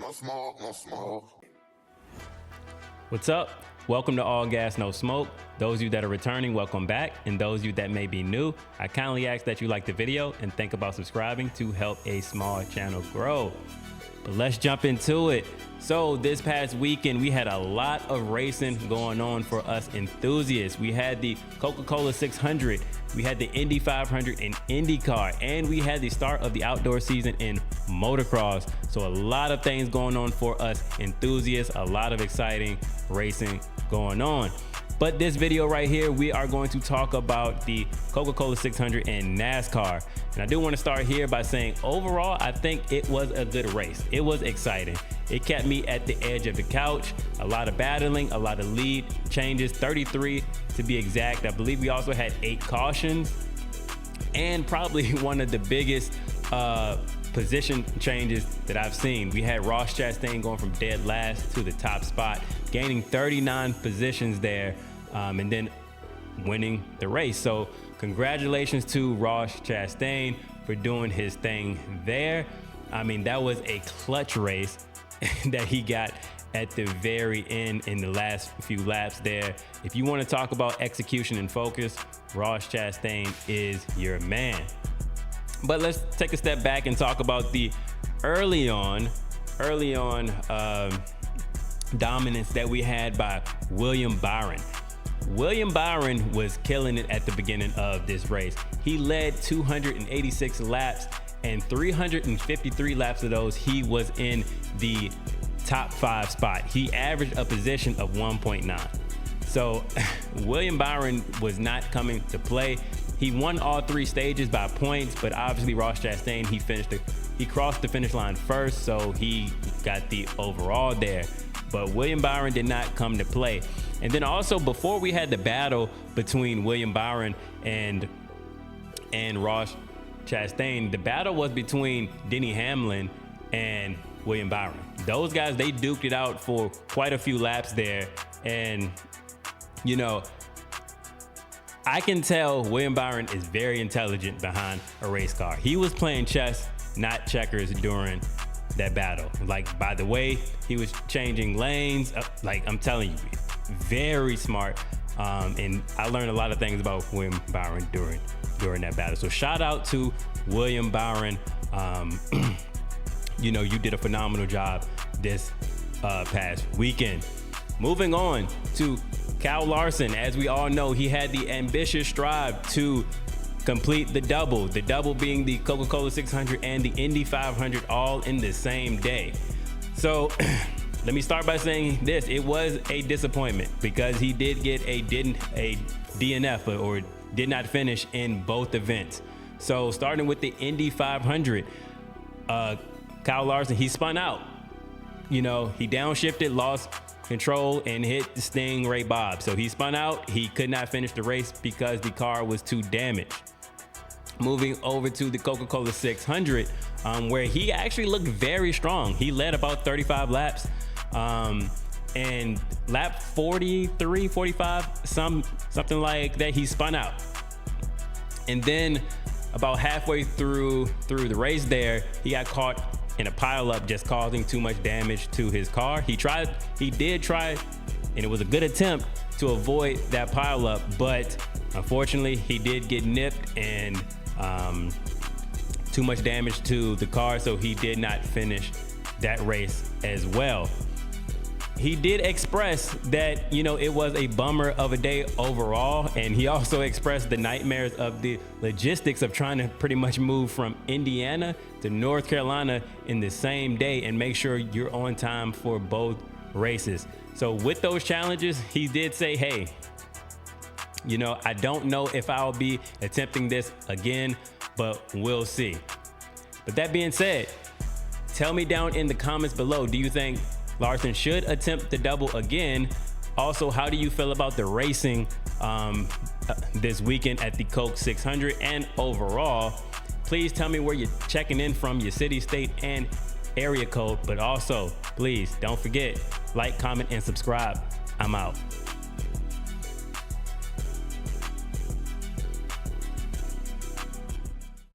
No smoke, no smoke. What's up? Welcome to All Gas, No Smoke. Those of you that are returning, welcome back. And those of you that may be new, I kindly ask that you like the video and think about subscribing to help a small channel grow. But let's jump into it. So this past weekend, we had a lot of racing going on for us enthusiasts. We had the Coca-Cola 600, we had the Indy 500 in IndyCar, and we had the start of the outdoor season in motocross. So a lot of things going on for us enthusiasts, a lot of exciting racing going on. But this video right here, we are going to talk about the Coca-Cola 600 and NASCAR. And I do want to start here by saying overall, I think it was a good race. It was exciting. It kept me at the edge of the couch. A lot of battling, a lot of lead changes, 33 to be exact. I believe we also had 8 cautions and probably one of the biggest position changes that I've seen. We had Ross Chastain going from dead last to the top spot, gaining 39 positions there, and then winning the race. So congratulations to Ross Chastain for doing his thing there. I mean, that was a clutch race that he got at the very end in the last few laps there. If you want to talk about execution and focus, Ross Chastain is your man. But let's take a step back and talk about the early on dominance that we had by William Byron. William Byron was killing it at the beginning of this race. He led 286 laps, and 353 laps of those, he was in the top 5 spot. He averaged a position of 1.9. So William Byron was not coming to play. He won all 3 stages by points, but obviously Ross Chastain, he crossed the finish line first, so he got the overall there. But William Byron did not come to play. And then also, before we had the battle between William Byron and Ross Chastain, the battle was between Denny Hamlin and William Byron. Those guys, they duked it out for quite a few laps there. And, you know, I can tell William Byron is very intelligent behind a race car. He was playing chess, not checkers during that battle. Like, by the way, he was changing lanes. Like, I'm telling you, very smart. And I learned a lot of things about William Byron during that battle. So shout out to William Byron. You know, you did a phenomenal job this past weekend. Moving on to Kyle Larson. As we all know, he had the ambitious drive to complete the double being the Coca-Cola 600 and the Indy 500 all in the same day. So let me start by saying this. It was a disappointment because he did get a DNF, or did not finish in both events. So starting with the Indy 500, Kyle Larson, he spun out. You know, he downshifted, lost control, and hit the Stingray Bob. So he spun out. He could not finish the race because the car was too damaged. Moving over to the Coca-Cola 600, where he actually looked very strong. He led about 35 laps. And lap 43, 45, something like that, he spun out. And then about halfway through the race there, he got caught in a pileup, just causing too much damage to his car. He did try, and it was a good attempt to avoid that pileup, but unfortunately he did get nipped and too much damage to the car, so he did not finish that race as well. He did express that, you know, it was a bummer of a day overall, and he also expressed the nightmares of the logistics of trying to pretty much move from Indiana to North Carolina in the same day and make sure you're on time for both races. So with those challenges, he did say, hey, you know, I don't know if I'll be attempting this again, but we'll see. But that being said, tell me down in the comments below, do you think Larson should attempt the double again? Also, how do you feel about the racing this weekend at the Coke 600 and overall? Please tell me where you're checking in from, your city, state, and area code. But also, please don't forget, like, comment, and subscribe. I'm out.